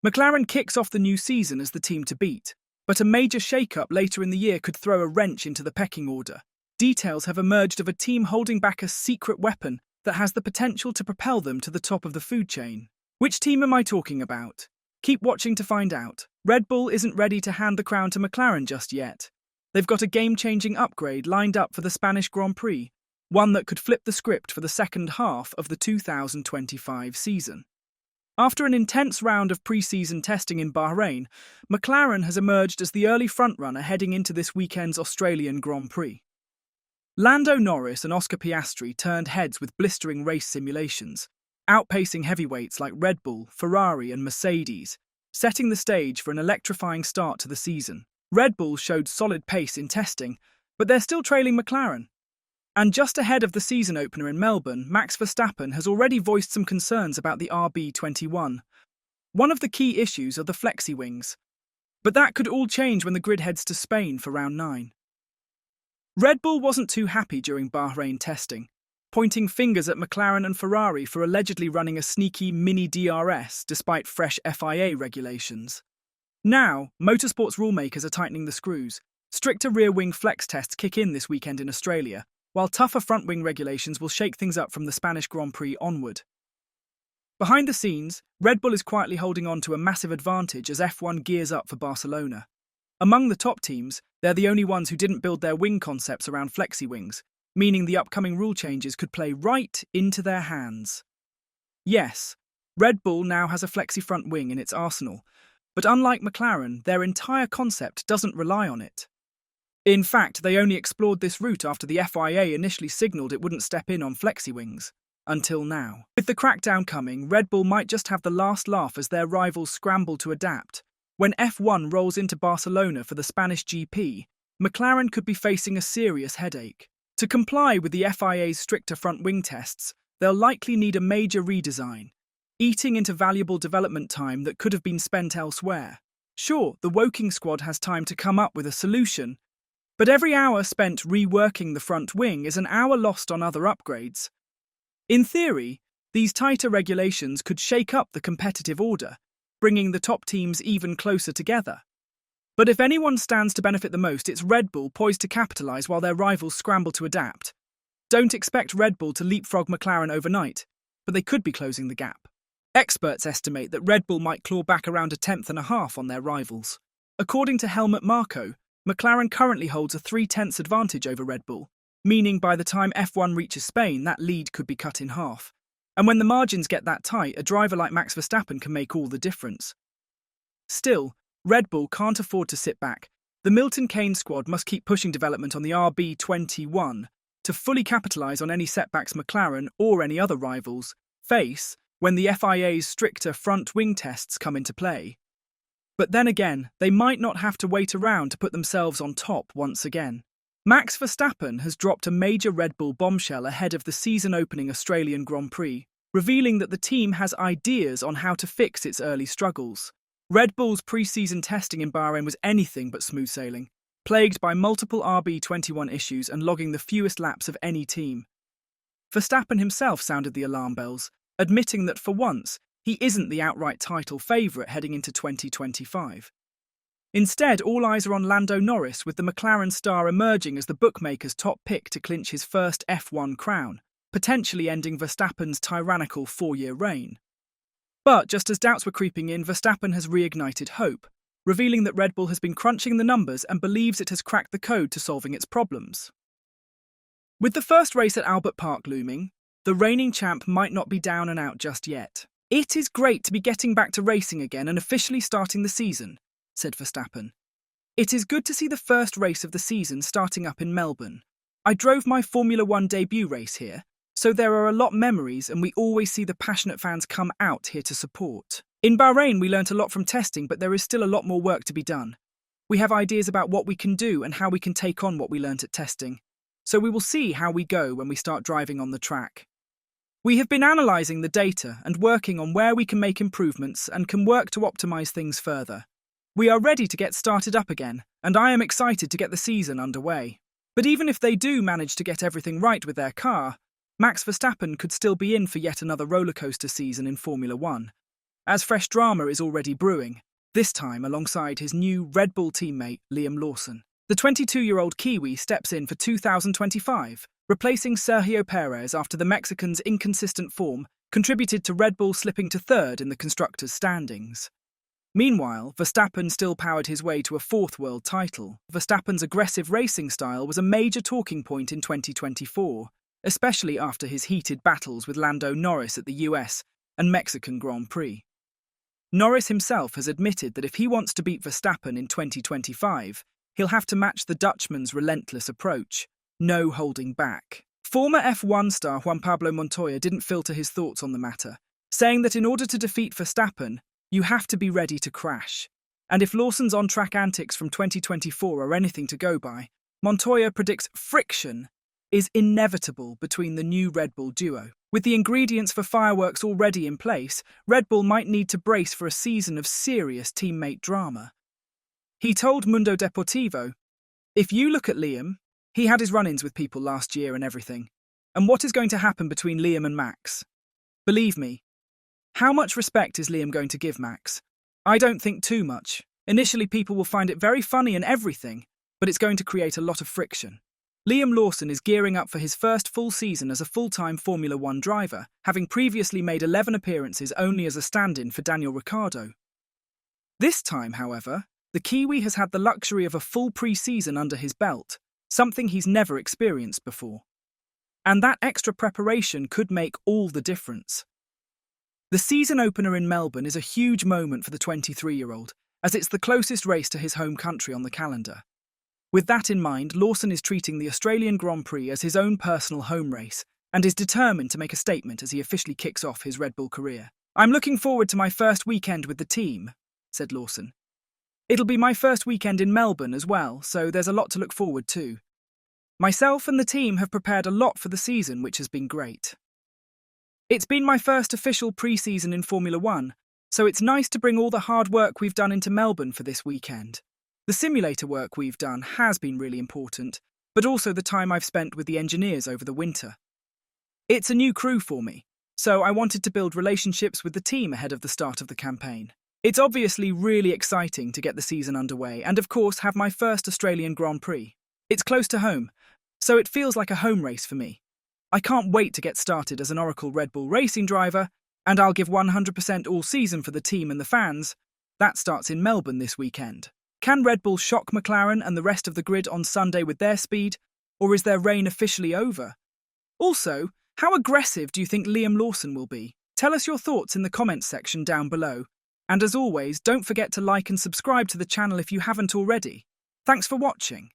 McLaren kicks off the new season as the team to beat, but a major shake-up later in the year could throw a wrench into the pecking order. Details have emerged of a team holding back a secret weapon that has the potential to propel them to the top of the food chain. Which team am I talking about? Keep watching to find out. Red Bull isn't ready to hand the crown to McLaren just yet. They've got a game-changing upgrade lined up for the Spanish Grand Prix, one that could flip the script for the second half of the 2025 season. After an intense round of pre-season testing in Bahrain, McLaren has emerged as the early frontrunner heading into this weekend's Australian Grand Prix. Lando Norris and Oscar Piastri turned heads with blistering race simulations, outpacing heavyweights like Red Bull, Ferrari and Mercedes, setting the stage for an electrifying start to the season. Red Bull showed solid pace in testing, but they're still trailing McLaren. And just ahead of the season opener in Melbourne, Max Verstappen has already voiced some concerns about the RB21. One of the key issues are the flexi wings, but that could all change when the grid heads to Spain for round 9. Red Bull wasn't too happy during Bahrain testing, pointing fingers at McLaren and Ferrari for allegedly running a sneaky mini DRS despite fresh FIA regulations. Now, motorsports rulemakers are tightening the screws. Stricter rear-wing flex tests kick in this weekend in Australia, while tougher front-wing regulations will shake things up from the Spanish Grand Prix onward. Behind the scenes, Red Bull is quietly holding on to a massive advantage as F1 gears up for Barcelona. Among the top teams, they're the only ones who didn't build their wing concepts around flexi wings, meaning the upcoming rule changes could play right into their hands. Yes, Red Bull now has a flexi front wing in its arsenal, but unlike McLaren, their entire concept doesn't rely on it. In fact, they only explored this route after the FIA initially signalled it wouldn't step in on flexi wings. Until now. With the crackdown coming, Red Bull might just have the last laugh as their rivals scramble to adapt. When F1 rolls into Barcelona for the Spanish GP, McLaren could be facing a serious headache. To comply with the FIA's stricter front wing tests, they'll likely need a major redesign, eating into valuable development time that could have been spent elsewhere. Sure, the Woking squad has time to come up with a solution, but every hour spent reworking the front wing is an hour lost on other upgrades. In theory, these tighter regulations could shake up the competitive order, bringing the top teams even closer together. But if anyone stands to benefit the most, it's Red Bull, poised to capitalise while their rivals scramble to adapt. Don't expect Red Bull to leapfrog McLaren overnight, but they could be closing the gap. Experts estimate that Red Bull might claw back around a tenth and a half on their rivals. According to Helmut Marko, McLaren currently holds a 0.3 advantage over Red Bull, meaning by the time F1 reaches Spain, that lead could be cut in half. And when the margins get that tight, a driver like Max Verstappen can make all the difference. Still, Red Bull can't afford to sit back. The Milton Keynes squad must keep pushing development on the RB21 to fully capitalise on any setbacks McLaren or any other rivals face when the FIA's stricter front wing tests come into play. But then again, they might not have to wait around to put themselves on top once again. Max Verstappen has dropped a major Red Bull bombshell ahead of the season-opening Australian Grand Prix, revealing that the team has ideas on how to fix its early struggles. Red Bull's pre-season testing in Bahrain was anything but smooth sailing, plagued by multiple RB21 issues and logging the fewest laps of any team. Verstappen himself sounded the alarm bells, admitting that for once, he isn't the outright title favourite heading into 2025. Instead, all eyes are on Lando Norris, with the McLaren star emerging as the bookmakers' top pick to clinch his first F1 crown, potentially ending Verstappen's tyrannical 4-year reign. But just as doubts were creeping in, Verstappen has reignited hope, revealing that Red Bull has been crunching the numbers and believes it has cracked the code to solving its problems. With the first race at Albert Park looming, the reigning champ might not be down and out just yet. "It is great to be getting back to racing again and officially starting the season," said Verstappen. "It is good to see the first race of the season starting up in Melbourne. I drove my Formula One debut race here, so there are a lot of memories and we always see the passionate fans come out here to support. In Bahrain we learnt a lot from testing, but there is still a lot more work to be done. We have ideas about what we can do and how we can take on what we learnt at testing, so we will see how we go when we start driving on the track. We have been analysing the data and working on where we can make improvements and can work to optimise things further. We are ready to get started up again, and I am excited to get the season underway. But even if they do manage to get everything right with their car, Max Verstappen could still be in for yet another rollercoaster season in Formula One. as fresh drama is already brewing, this time alongside his new Red Bull teammate Liam Lawson. The 22-year-old Kiwi steps in for 2025, replacing Sergio Perez after the Mexican's inconsistent form contributed to Red Bull slipping to third in the constructors' standings. Meanwhile, Verstappen still powered his way to a fourth world title. Verstappen's aggressive racing style was a major talking point in 2024, especially after his heated battles with Lando Norris at the US and Mexican Grand Prix. Norris himself has admitted that if he wants to beat Verstappen in 2025, he'll have to match the Dutchman's relentless approach, no holding back. Former F1 star Juan Pablo Montoya didn't filter his thoughts on the matter, saying that in order to defeat Verstappen, you have to be ready to crash. And if Lawson's on-track antics from 2024 are anything to go by, Montoya predicts friction is inevitable between the new Red Bull duo. With the ingredients for fireworks already in place, Red Bull might need to brace for a season of serious teammate drama. He told Mundo Deportivo, "If you look at Liam, he had his run-ins with people last year and everything. And what is going to happen between Liam and Max? Believe me, how much respect is Liam going to give Max? I don't think too much. Initially, people will find it very funny and everything, but it's going to create a lot of friction." Liam Lawson is gearing up for his first full season as a full-time Formula One driver, having previously made 11 appearances only as a stand-in for Daniel Ricciardo. This time, however, the Kiwi has had the luxury of a full pre-season under his belt, something he's never experienced before. And that extra preparation could make all the difference. The season opener in Melbourne is a huge moment for the 23-year-old, as it's the closest race to his home country on the calendar. With that in mind, Lawson is treating the Australian Grand Prix as his own personal home race and is determined to make a statement as he officially kicks off his Red Bull career. "I'm looking forward to my first weekend with the team," said Lawson. "It'll be my first weekend in Melbourne as well, so there's a lot to look forward to. Myself and the team have prepared a lot for the season, which has been great. It's been my first official pre-season in Formula One, so it's nice to bring all the hard work we've done into Melbourne for this weekend. The simulator work we've done has been really important, but also the time I've spent with the engineers over the winter. It's a new crew for me, so I wanted to build relationships with the team ahead of the start of the campaign. It's obviously really exciting to get the season underway and, of course, have my first Australian Grand Prix. It's close to home, so it feels like a home race for me. I can't wait to get started as an Oracle Red Bull racing driver, and I'll give 100% all season for the team and the fans. That starts in Melbourne this weekend. Can Red Bull shock McLaren and the rest of the grid on Sunday with their speed, or is their reign officially over? Also, how aggressive do you think Liam Lawson will be? Tell us your thoughts in the comments section down below. And as always, don't forget to like and subscribe to the channel if you haven't already. Thanks for watching.